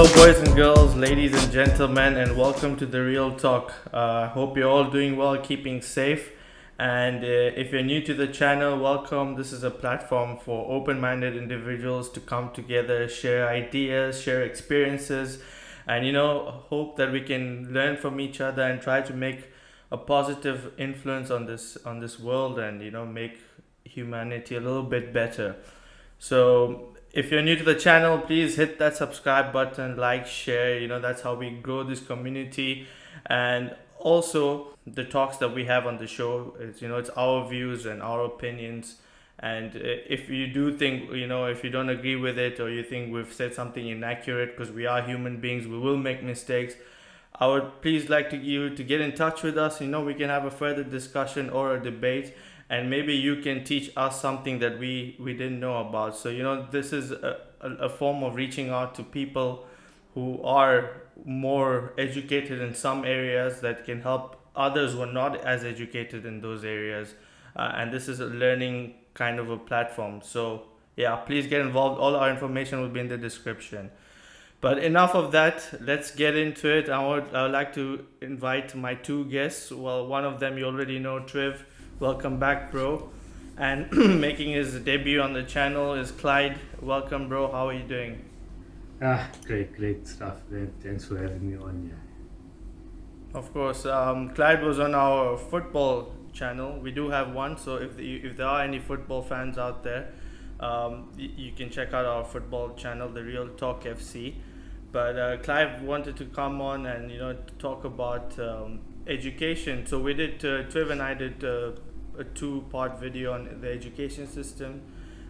Hello, boys and girls, ladies and gentlemen, and welcome to the Real Talk. Hope you're all doing well, keeping safe. And if you're new to the channel, welcome. This is a platform for open minded individuals to come together, share ideas, share experiences, and hope that we can learn from each other and try to make a positive influence on this world and make humanity a little bit better. So if you're new to the channel, please hit that subscribe button, like, share. That's how we grow this community. And also the talks that we have on the show is, it's our views and our opinions. And if you do think, if you don't agree with it, or you think we've said something inaccurate, because we are human beings, we will make mistakes. I would please like you to get in touch with us. We can have a further discussion or a debate, and maybe you can teach us something that we didn't know about. So this is a form of reaching out to people who are more educated in some areas that can help others who are not as educated in those areas, and this is a learning kind of a platform. So yeah, please get involved. All our information will be in the description. But enough of that, let's get into it. I would like to invite my two guests. Well, one of them you already know, Triv. Welcome back, bro. And making his debut on the channel is Clyde. Welcome, bro. How are you doing? Great stuff, man. Thanks for having me on here. Of course. Clyde was on our football channel. We do have one, so if there are any football fans out there, you can check out our football channel, The Real Talk FC. But Clive wanted to come on and talk about education. So we did, Triv and I did a two-part video on the education system.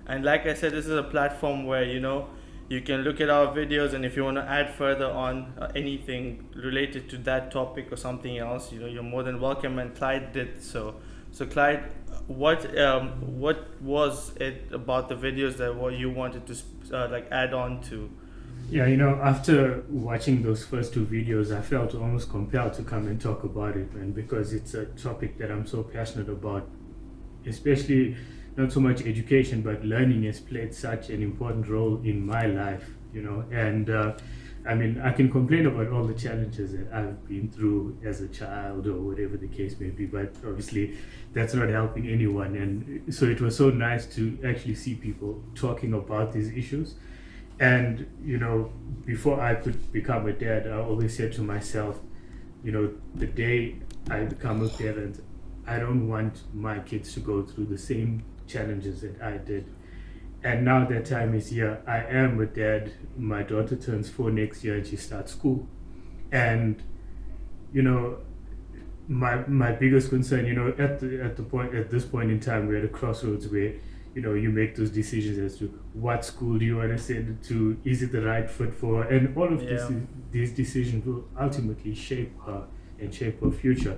And like I said, this is a platform where you can look at our videos, and if you want to add further on anything related to that topic or something else, you're more than welcome. And Clyde did so. So Clyde, what was it about the videos that what you wanted to add on to? Yeah, after watching those first two videos, I felt almost compelled to come and talk about it, and because it's a topic that I'm so passionate about, especially not so much education, but learning has played such an important role in my life, and I mean, I can complain about all the challenges that I've been through as a child or whatever the case may be, but obviously that's not helping anyone. And so it was so nice to actually see people talking about these issues. And, before I could become a dad, I always said to myself, the day I become a parent, I don't want my kids to go through the same challenges that I did. And now that time is here. I am a dad. My daughter turns 4 next year and she starts school. And, my biggest concern, at this point in time, we're at a crossroads where you make those decisions as to what school do you want to send it to, is it the right fit for her, and all of these decisions will ultimately shape her and shape her future.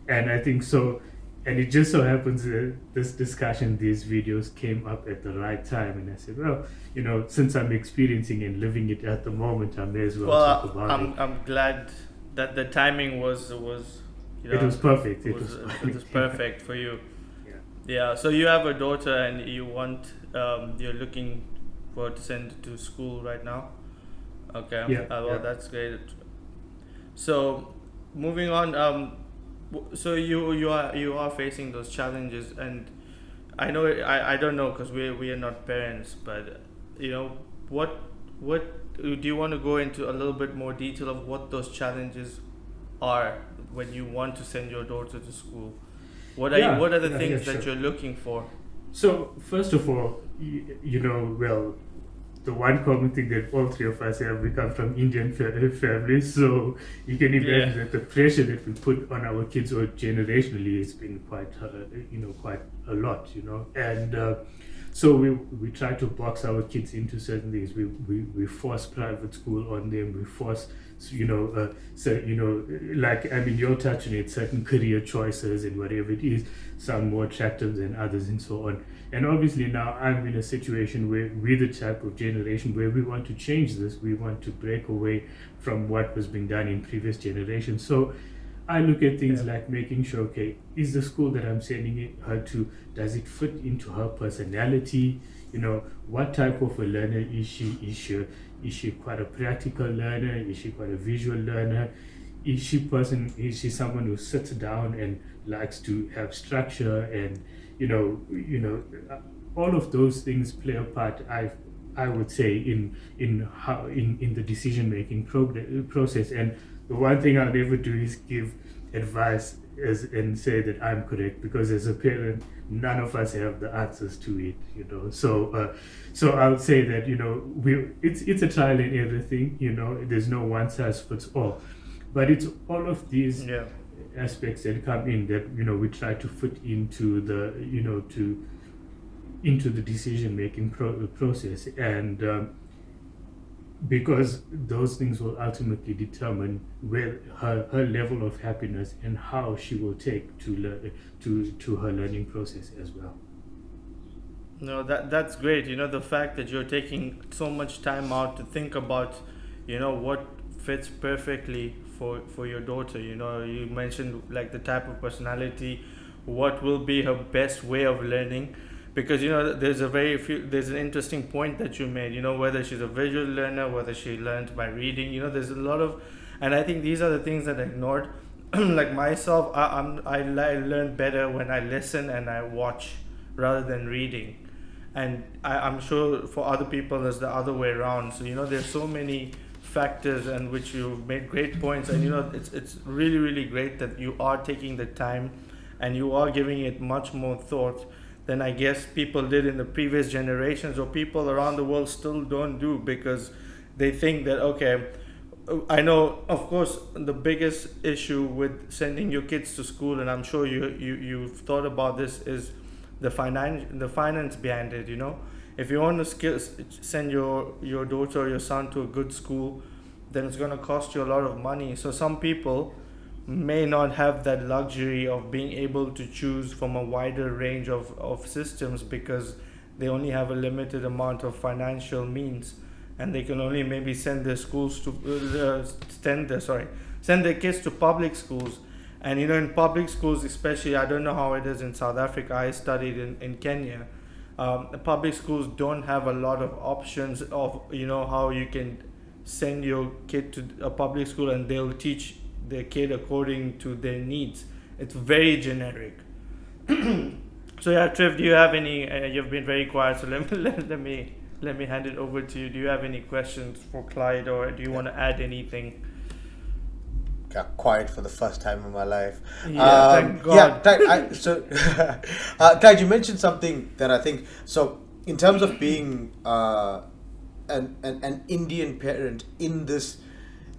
And I think so, and it just so happens that this discussion, these videos came up at the right time, and I said, well, since I'm experiencing and living it at the moment, I may as well talk about it. I'm glad that the timing was it was perfect. It was perfect for you. Yeah, so you have a daughter and you're looking for to send to school right now. Okay. That's great. So moving on, so you are facing those challenges, and I know I don't know, because we are not parents, but what do you want to go into a little bit more detail of what those challenges are when you want to send your daughter to school? What are the things that you're looking for? So first of all, well, the one common thing that all three of us have, we come from Indian families, so you can imagine that the pressure that we put on our kids, or generationally, has been quite a lot, and so we try to box our kids into certain things. We force private school on them. We force you're touching it, certain career choices and whatever it is, some more attractive than others and so on. And obviously now I'm in a situation where we're the type of generation where we want to change this. We want to break away from what was being done in previous generations. So I look at things Yeah. like making sure, okay, is the school that I'm sending her to, does it fit into her personality? You know, what type of a learner is she? Is she quite a practical learner? Is she quite a visual learner? Is she someone who sits down and likes to have structure and all of those things play a part. I would say in how in the decision making process. And the one thing I'll never do is give advice and say that I'm correct, because as a parent, none of us have the answers to it. So I'll say that it's a trial and error thing. There's no one size fits all, but it's all of these Yeah. aspects that come in that we try to fit into the to into the decision making process. And because those things will ultimately determine where her level of happiness and how she will take to learn to her learning process as well. No, that's great. The fact that you're taking so much time out to think about, what fits perfectly for your daughter. You mentioned like the type of personality, what will be her best way of learning, because there's an interesting point that you made. Whether she's a visual learner, whether she learns by reading. There's a lot of, and I think these are the things that are ignored. Like myself, I learn better when I listen and I watch rather than reading. And I'm sure for other people it's the other way around. So there's so many factors, and which you've made great points. And it's really, really great that you are taking the time and you are giving it much more thought than I guess people did in the previous generations, or people around the world still don't do, because they think that, okay, I know, of course, the biggest issue with sending your kids to school, and I'm sure you've thought about this, is the finance behind it. If you want to send your daughter or your son to a good school, then it's going to cost you a lot of money. So some people may not have that luxury of being able to choose from a wider range of systems, because they only have a limited amount of financial means, and they can only maybe send their schools to send their kids to public schools. And in public schools, especially, I don't know how it is in South Africa. I studied in Kenya. Public schools don't have a lot of options of how you can send your kid to a public school and they'll teach their kid according to their needs. It's very generic. So yeah, Triv, do you have any? You've been very quiet, so let me hand it over to you. Do you have any questions for Clyde, or do you want to add anything? Got quiet for the first time in my life. Yeah, thank God. Yeah, Clyde, you mentioned something that I think, so in terms of being an Indian parent in this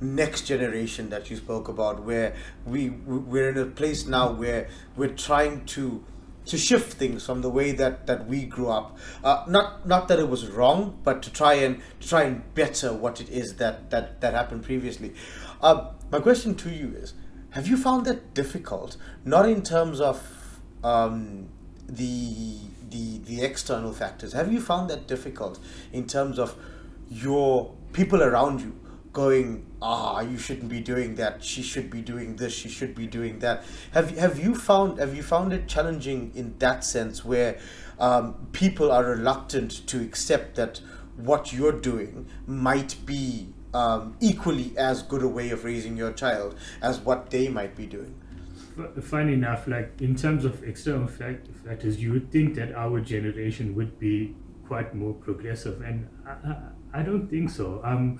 next generation that you spoke about, where we're in a place now where we're trying to shift things from the way that we grew up. Not that it was wrong, but to try and better what it is that happened previously. My question to you is: have you found that difficult? Not in terms of the external factors. Have you found that difficult in terms of your people around you going, you shouldn't be doing that, she should be doing this, she should be doing that? Have you found it challenging in that sense, where people are reluctant to accept that what you're doing might be equally as good a way of raising your child as what they might be doing? Funny enough, like in terms of external factors, you would think that our generation would be quite more progressive, and I don't think so. I'm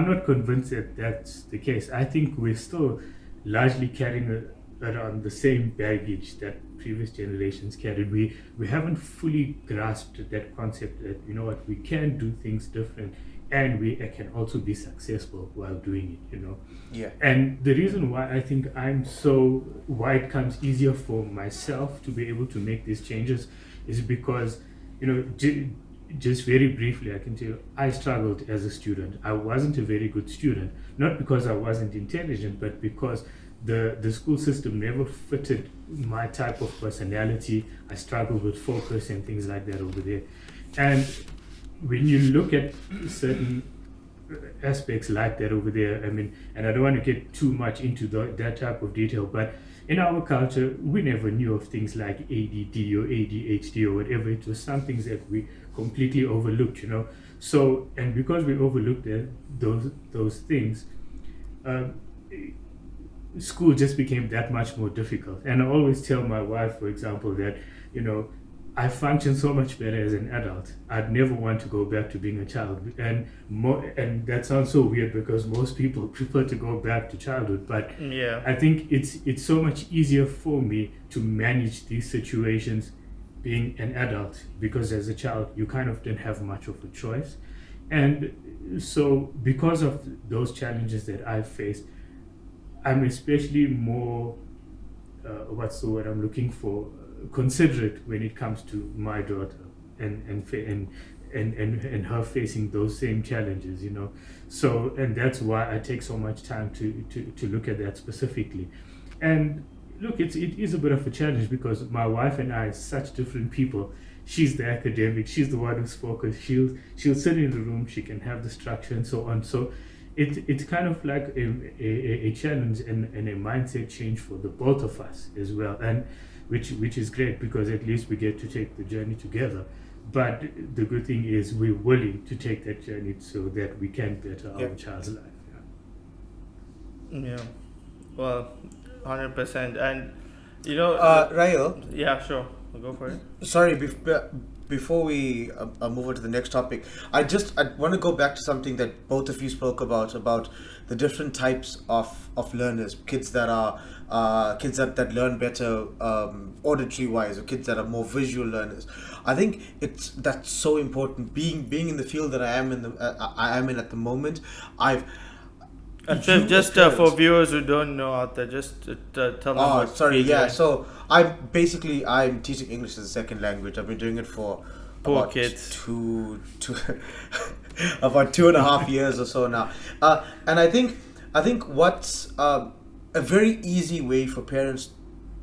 not convinced that that's the case. I think we're still largely carrying around the same baggage that previous generations carried. We haven't fully grasped that concept that we can do things different, and we can also be successful while doing it. Yeah. And the reason why I think why it comes easier for myself to be able to make these changes is because just very briefly, I can tell you, I struggled as a student. I wasn't a very good student, not because I wasn't intelligent, but because the school system never fitted my type of personality. I struggled with focus and things like that over there. And when you look at certain aspects like that over there. I mean, and I don't want to get too much into that type of detail, but in our culture, we never knew of things like ADD or ADHD or whatever. It was some things that we completely overlooked, you know. So, and because we overlooked those things, um, school just became that much more difficult. And I always tell my wife, for example, that, you know, I function so much better as an adult. I'd never want to go back to being a child. And that sounds so weird because most people prefer to go back to childhood. But Yeah. I think it's so much easier for me to manage these situations being an adult, because as a child you kind of didn't have much of a choice. And so because of those challenges that I've faced, I'm especially more what's the word I'm looking for, considerate when it comes to my daughter and her facing those same challenges, you know. So, and that's why I take so much time to look at that specifically. And look, it is a bit of a challenge because my wife and I are such different people. She's the academic, she's the one who's focused, she'll sit in the room, she can have the structure and so on. So it's kind of like a challenge and a mindset change for the both of us as well, and which is great because at least we get to take the journey together. But the good thing is we're willing to take that journey so that we can better our child's life. Yeah. Well, 100%. And you know, Rahil, yeah, sure. Go for it. sorry, before we move on to the next topic, I want to go back to something that both of you spoke about the different types of learners, kids that are kids that learn better auditory wise, or kids that are more visual learners. I think that's so important. Being in the field that I am in at the moment, And Trev, just for viewers who don't know out there, just tell them. Oh, what sorry. PGI Yeah. So I'm teaching English as a second language. I've been doing it for Poor about kids. about 2.5 years or so now. And I think what's a very easy way for parents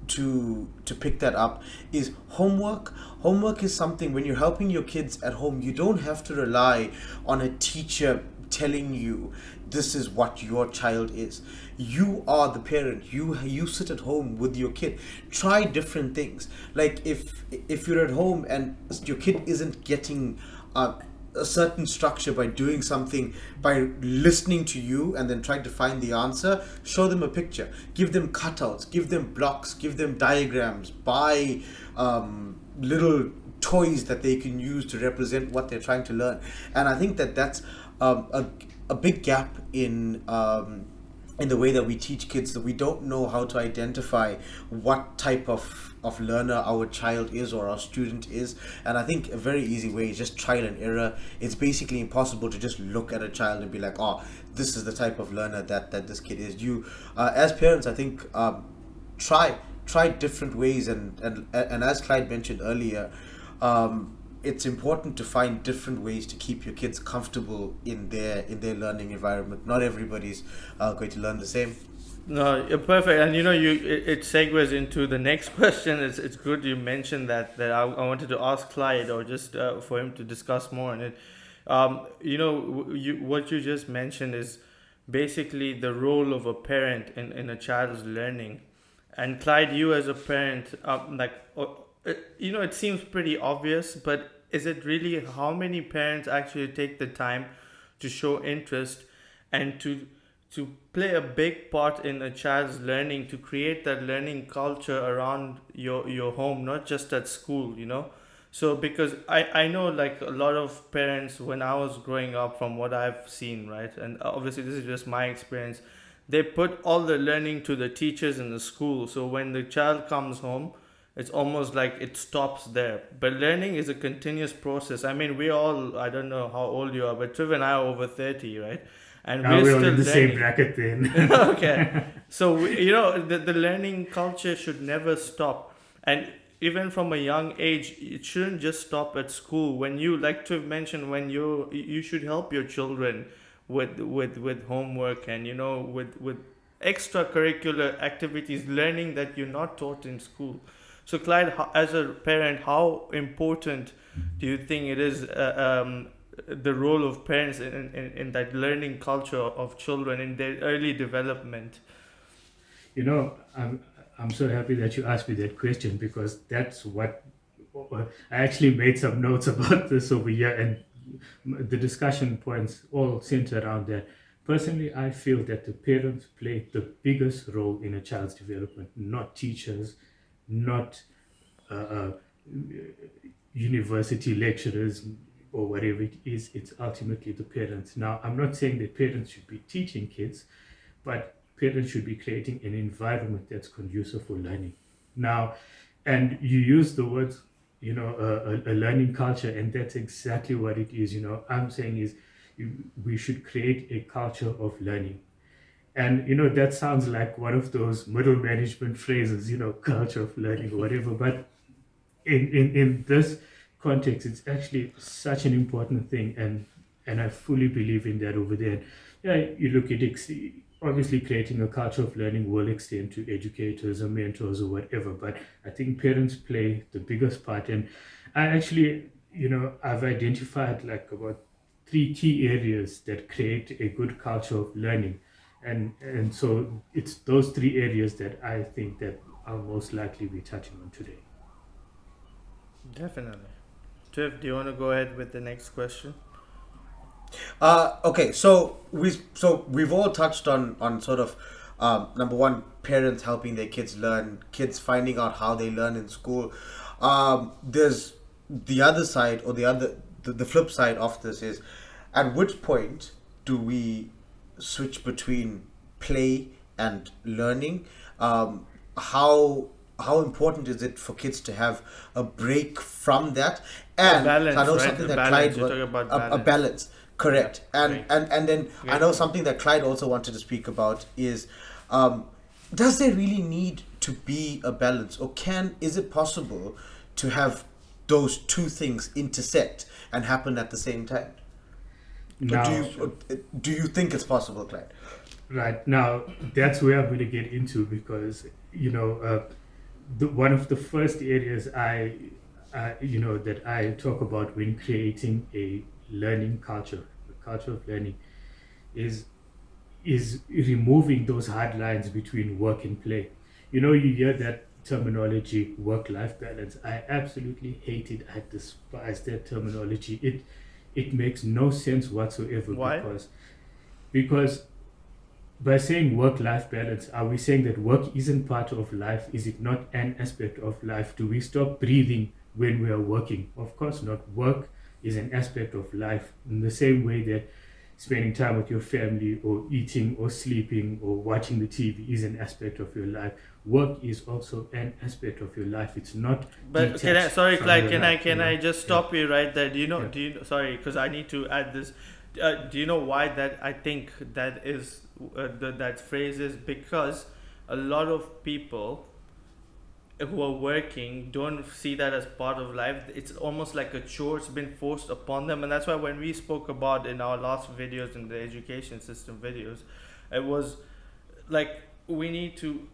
to pick that up is homework. Homework is something, when you're helping your kids at home, you don't have to rely on a teacher telling you this is what your child is. You are the parent. You sit at home with your kid. Try different things. Like if you're at home and your kid isn't getting a certain structure by doing something, by listening to you and then trying to find the answer, show them a picture, give them cutouts, give them blocks, give them diagrams, buy little toys that they can use to represent what they're trying to learn. And I think that's a big gap in the way that we teach kids, that we don't know how to identify what type of learner our child is or our student is. And I think a very easy way is just trial and error. It's basically impossible to just look at a child and be like, oh, this is the type of learner that this kid is. You as parents, I think try different ways, and as Clyde mentioned earlier, it's important to find different ways to keep your kids comfortable in their learning environment. Not everybody's going to learn the same. No, you're perfect. And you know, it segues into the next question. It's good you mentioned that I wanted to ask Clyde, or just for him to discuss more on it. You know, what you just mentioned is basically the role of a parent in a child's learning. And Clyde, you as a parent, you know, it seems pretty obvious, but is it really? How many parents actually take the time to show interest and to play a big part in a child's learning, to create that learning culture around your home, not just at school, you know? So because I know, like, a lot of parents, when I was growing up, from what I've seen, right, and obviously this is just my experience, they put all the learning to the teachers in the school. So when the child comes home, it's almost like it stops there. But learning is a continuous process. I mean, we all, I don't know how old you are, but Triv and I are over 30, right? And We're still all in the learning. same bracket then. Okay. So, you know, the learning culture should never stop. And even from a young age, it shouldn't just stop at school. When you, like Triv mentioned, when you should help your children with homework, and, you know, with extracurricular activities, learning that you're not taught in school. So Clyde, as a parent, how important do you think it is the role of parents in that learning culture of children in their early development? You know, I'm so happy that you asked me that question, because that's what I actually made some notes about this over here, and the discussion points all center around that. Personally, I feel that the parents play the biggest role in a child's development, not teachers, not uh, uh, university lecturers or whatever it is. It's ultimately the parents. Now, I'm not saying that parents should be teaching kids, but parents should be creating an environment that's conducive for learning. Now, and you use the words, a learning culture, and that's exactly what it is. I'm saying is we should create a culture of learning. And that sounds like one of those middle management phrases, culture of learning or whatever. But in this context, it's actually such an important thing, and I fully believe in that over there. Yeah, you look at obviously creating a culture of learning will extend to educators or mentors or whatever, but I think parents play the biggest part. And I actually, I've identified like about 3 key areas that create a good culture of learning, and so it's those 3 areas that I think that I'll most likely be touching on today. Definitely. Tiff, do you want to go ahead with the next question? Okay, so we've all touched on sort of number one, parents helping their kids learn, kids finding out how they learn in school. There's the other side, or the flip side of this is, at which point do we switch between play and learning? How important is it for kids to have a break from that? And balance, I know right? something A that balance. Clyde You're talking about a balance. Correct. And Right. and then I know something that Clyde also wanted to speak about is, does there really need to be a balance, or is it possible to have those two things intersect and happen at the same time? Now, Do you think it's possible, Clyde? right now, that's where I'm going to get into, because one of the first areas that I talk about when creating a learning culture, a culture of learning, is removing those hard lines between work and play. You hear that terminology, work-life balance. I absolutely hate it. I despise that terminology. It makes no sense whatsoever. Why? Because by saying work-life balance, are we saying that work isn't part of life? Is it not an aspect of life? Do we stop breathing when we are working? Of course not. Work is an aspect of life, in the same way that spending time with your family or eating or sleeping or watching the TV is an aspect of your life. Work is also an aspect of your life. It's not. But detached sorry, from Clyde, your can I life. just stop you right there? Yeah. Sorry, because I need to add this. Do you know why that I think that is that phrase is? Because a lot of people who are working don't see that as part of life. It's almost like a chore. It's been forced upon them, and that's why when we spoke about in our last videos, in the education system videos, it was like we need to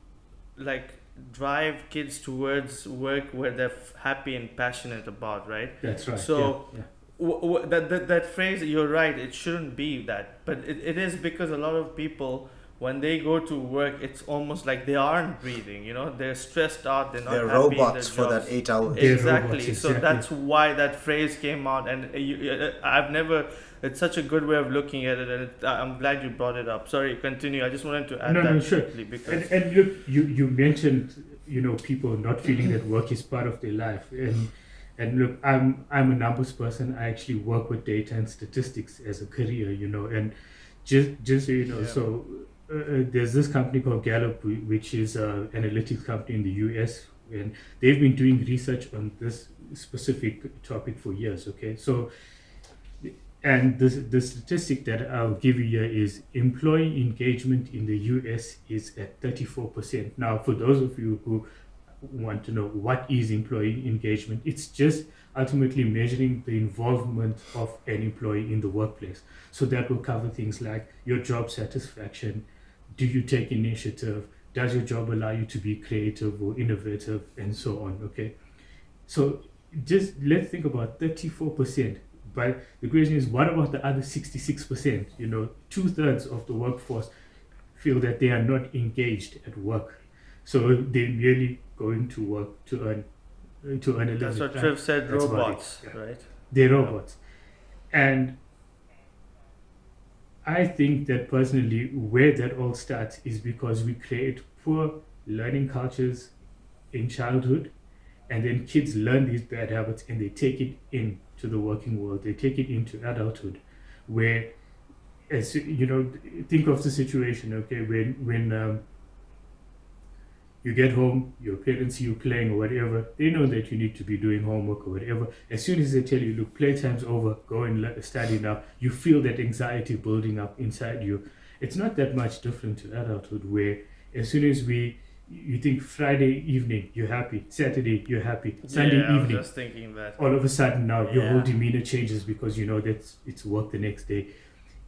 like drive kids towards work where they're happy and passionate about, right? That's right. So yeah. that phrase, you're right, it shouldn't be that, but it is, because a lot of people, when they go to work, it's almost like they aren't breathing, they're stressed out, they're not They're happy in their robots for that jobs. 8 hours. They're Exactly. robots, So exactly. that's why that phrase came out, and I've never. It's such a good way of looking at it, and I'm glad you brought it up. Sorry, continue. I just wanted to add that No, sure. quickly because And look, you mentioned people not feeling that work is part of their life, and look, I'm a numbers person. I actually work with data and statistics as a career, and just so you know, Yeah. so there's this company called Gallup, which is an analytics company in the US, and they've been doing research on this specific topic for years. Okay, so. And the statistic that I'll give you here is employee engagement in the US is at 34%. Now, for those of you who want to know what is employee engagement, it's just ultimately measuring the involvement of an employee in the workplace. So that will cover things like your job satisfaction, do you take initiative, does your job allow you to be creative or innovative, and so on. Okay, so just let's think about 34%. But the question is, what about the other 66%? You know, 2/3 of the workforce feel that they are not engaged at work, so they're merely going to work to earn a living. That's what Triv said. That's Robots, yeah. right? They're robots, and I think that personally, where that all starts is because we create poor learning cultures in childhood, and then kids learn these bad habits and they take it into the working world. They take it into adulthood, where, as you know, think of the situation. Okay, when you get home, your parents see you playing or whatever, they know that you need to be doing homework or whatever. As soon as they tell you, look, playtime's over, go and study now, you feel that anxiety building up inside you. It's not that much different to adulthood, where as soon as you think Friday evening, you're happy, Saturday, you're happy, Sunday Yeah, I was evening, just thinking that. all of a sudden now your whole Yeah. demeanor changes because you know that it's work the next day.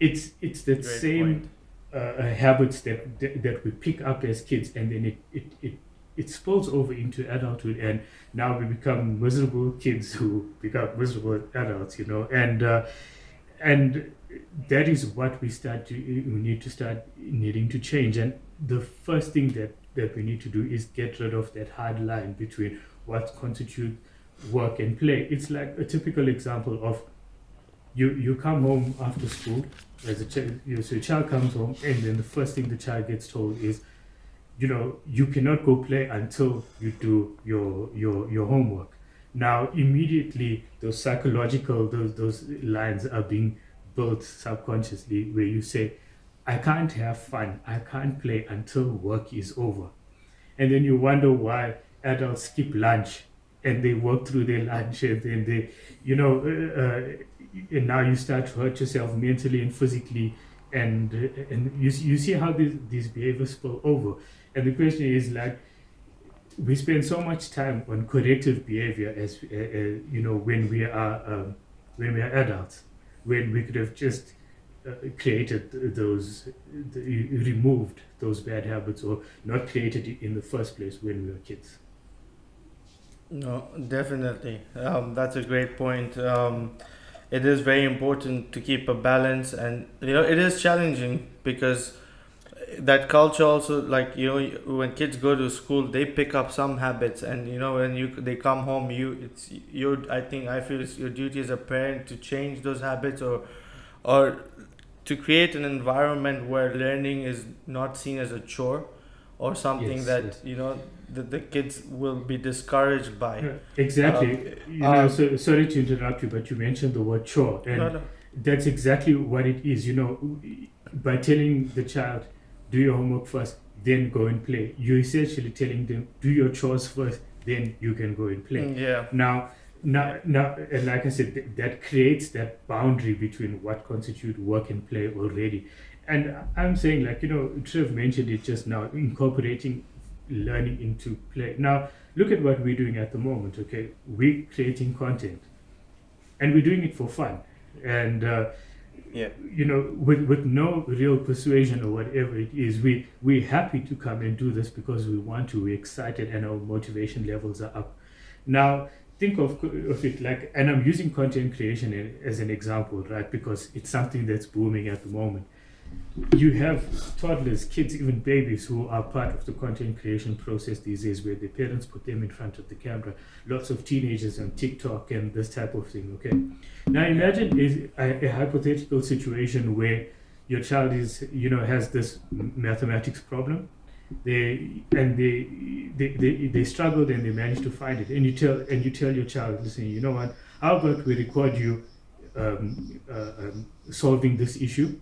It's that Great same point. habits that we pick up as kids, and then it spills over into adulthood, and now we become miserable kids who become miserable adults, you know, and that is what we need to start needing to change. And the first thing that we need to do is get rid of that hard line between what constitutes work and play. It's like a typical example of you come home after school as a child. So a child comes home, and then the first thing the child gets told is, you know, you cannot go play until you do your homework. Now immediately those psychological those lines are being built subconsciously, where you say, I can't have fun, I can't play until work is over. And then you wonder why adults skip lunch and they work through their lunch, and then they, you know, and now you start to hurt yourself mentally and physically, and you see how these behaviors spill over. And the question is, like, we spend so much time on corrective behavior as you know, when we are adults, when we could have just created removed those bad habits, or not created it in the first place when we were kids. No, definitely. That's a great point. It is very important to keep a balance, and you know, it is challenging because that culture also, like, you know, when kids go to school, they pick up some habits, and you know, when they come home, it's your, I feel it's your duty as a parent to change those habits, or to create an environment where learning is not seen as a chore or something Yes, that yes. you know the kids will be discouraged by. Yeah, exactly. So sorry to interrupt you, but you mentioned the word chore, and No, no. that's exactly what it is. You know, by telling the child, do your homework first, then go and play, you're essentially telling them, do your chores first, then you can go and play. Yeah. Now, and like I said, that creates that boundary between what constitutes work and play already. And I'm saying, like, you know, Trev mentioned it just now, incorporating learning into play. Now, look at what we're doing at the moment, okay? We're creating content, and we're doing it for fun. And, Yeah. you know, with no real persuasion or whatever it is, we're happy to come and do this because we want to, we're excited, and our motivation levels are up. Now, think of it like, and I'm using content creation as an example, right? Because it's something that's booming at the moment. You have toddlers, kids, even babies who are part of the content creation process these days, where their parents put them in front of the camera. Lots of teenagers on TikTok and this type of thing, okay? Now imagine a hypothetical situation where your child is, you know, has this mathematics problem. They struggled and they managed to find it, and you tell your child, listen, you know what, how about we record you solving this issue.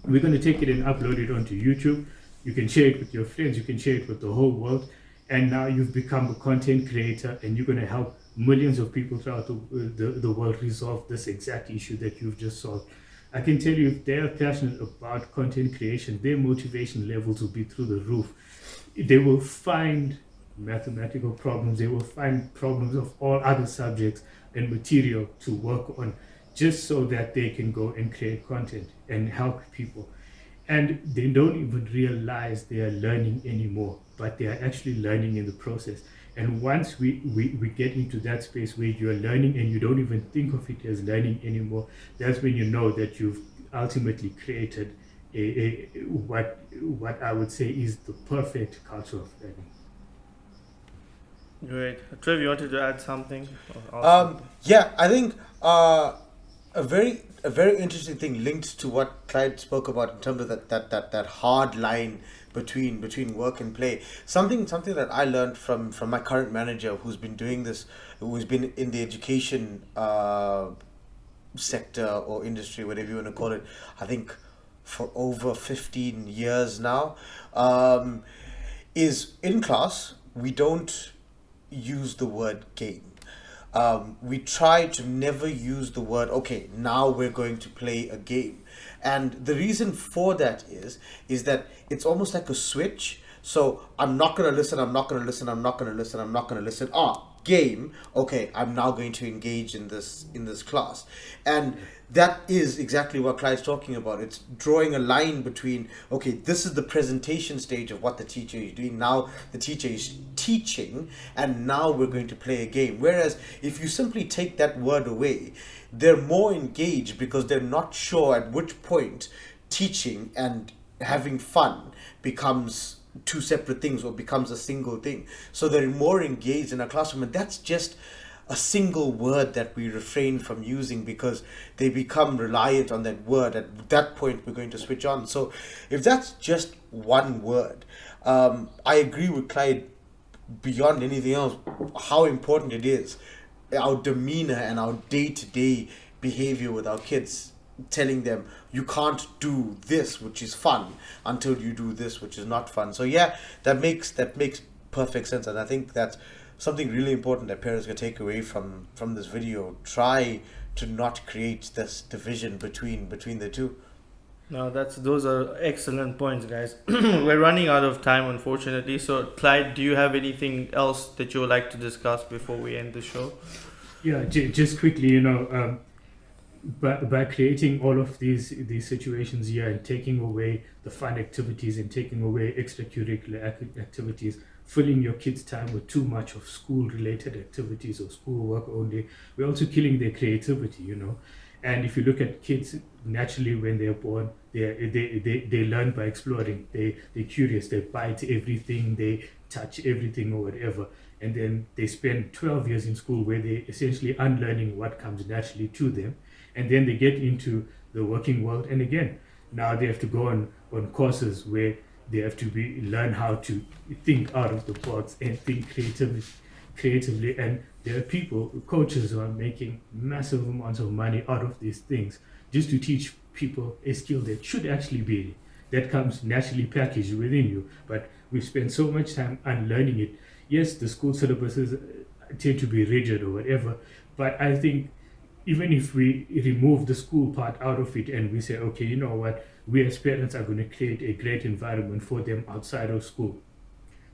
We're going to take it and upload it onto YouTube. You can share it with your friends, you can share it with the whole world, and now you've become a content creator, and you're going to help millions of people throughout the world resolve this exact issue that you've just solved. I can tell you, if they are passionate about content creation, their motivation levels will be through the roof. They will find mathematical problems, they will find problems of all other subjects and material to work on, just so that they can go and create content and help people. And they don't even realize they are learning anymore, but they are actually learning in the process. And once we get into that space where you're learning and you don't even think of it as learning anymore, that's when you know that you've ultimately created what I would say is the perfect culture of learning. Great. Trev, you wanted to add something? Yeah, I think a very interesting thing linked to what Clyde spoke about in terms of that hard line between work and play. Something that I learned from my current manager, who's been doing this, who's been in the education sector or industry, whatever you want to call it, I think for over 15 years now, is in class we don't use the word game. We try to never use the word, okay, now we're going to play a game. And the reason for that is that it's almost like a switch. So I'm not going to listen, I'm not going to listen, I'm not going to listen, I'm not going to listen. Game, okay, I'm now going to engage in this class. And that is exactly what Clyde's talking about. It's drawing a line between, okay, this is the presentation stage of what the teacher is doing. Now the teacher is teaching, and now we're going to play a game. Whereas if you simply take that word away, they're more engaged because they're not sure at which point teaching and having fun becomes two separate things or becomes a single thing. So they're more engaged in a classroom, and that's just a single word that we refrain from using because they become reliant on that word. At that point, we're going to switch on. So if that's just one word, I agree with Clyde beyond anything else, how important it is, our demeanor and our day-to-day behavior with our kids, telling them you can't do this which is fun until you do this which is not fun. So yeah, that makes perfect sense, and I think that's something really important that parents can take away from this video. Try to not create this division between the two. No, those are excellent points, guys. We're running out of time, unfortunately. So, Clyde, do you have anything else that you would like to discuss before we end the show? Yeah, just quickly, by creating all of these situations here and taking away the fun activities and taking away extracurricular activities, filling your kids' time with too much of school-related activities or schoolwork only, we're also killing their creativity, And if you look at kids, naturally when they're born, they learn by exploring. They're curious. They bite everything. They touch everything or whatever. And then they spend 12 years in school where they're essentially unlearning what comes naturally to them. And then they get into the working world. And again, now they have to go on courses where they have to learn how to think out of the box and think creatively. And there are coaches who are making massive amounts of money out of these things just to teach people a skill that should actually be, that comes naturally packaged within you. But we spend so much time unlearning it. Yes, the school syllabuses tend to be rigid or whatever, but I think even if we remove the school part out of it and we say, okay, you know what, we as parents are going to create a great environment for them outside of school,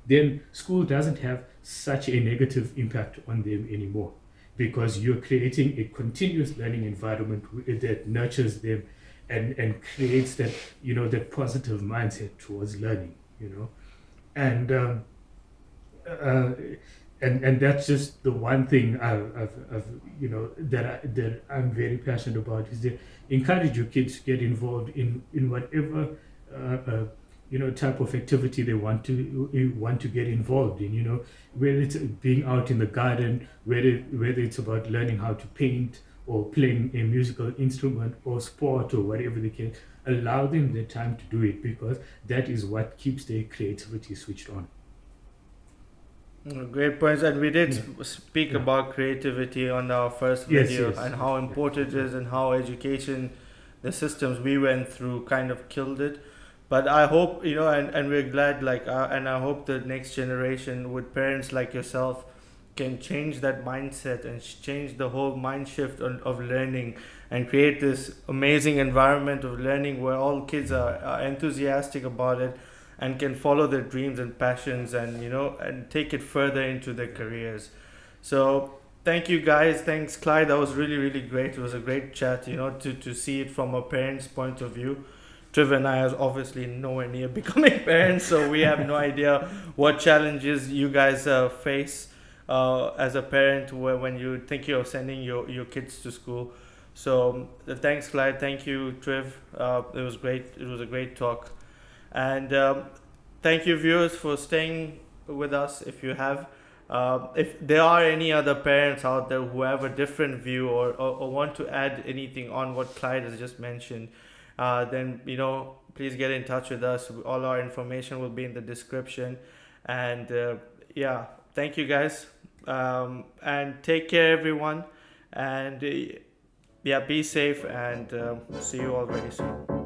then school doesn't have such a negative impact on them anymore, because you're creating a continuous learning environment that nurtures them and creates that, that positive mindset towards learning, and and that's just the one thing I've that I'm very passionate about, is that encourage your kids to get involved in whatever type of activity they want to get involved in, whether it's being out in the garden, whether it's about learning how to paint or playing a musical instrument or sport or whatever they can. Allow them the time to do it, because that is what keeps their creativity switched on. Great points, and we did speak about creativity on our first video, and how important it is, and how education, the systems we went through kind of killed it. But I hope, and we're glad, and I hope the next generation with parents like yourself can change that mindset and change the whole mind shift of learning, and create this amazing environment of learning where all kids are enthusiastic about it and can follow their dreams and passions, and and take it further into their careers. So thank you guys. Thanks, Clyde. That was really, really great. It was a great chat, to see it from a parent's point of view. Trev and I are obviously nowhere near becoming parents, so we have no idea what challenges you guys face. as a parent when you're thinking of sending your kids to school. So thanks, Clyde. Thank you, Triv. It was great. It was a great talk. And thank you, viewers, for staying with us. If you have, if there are any other parents out there who have a different view or want to add anything on what Clyde has just mentioned, then please get in touch with us. All our information will be in the description. And yeah, thank you guys. And take care, everyone. And yeah, be safe, and see you all very soon.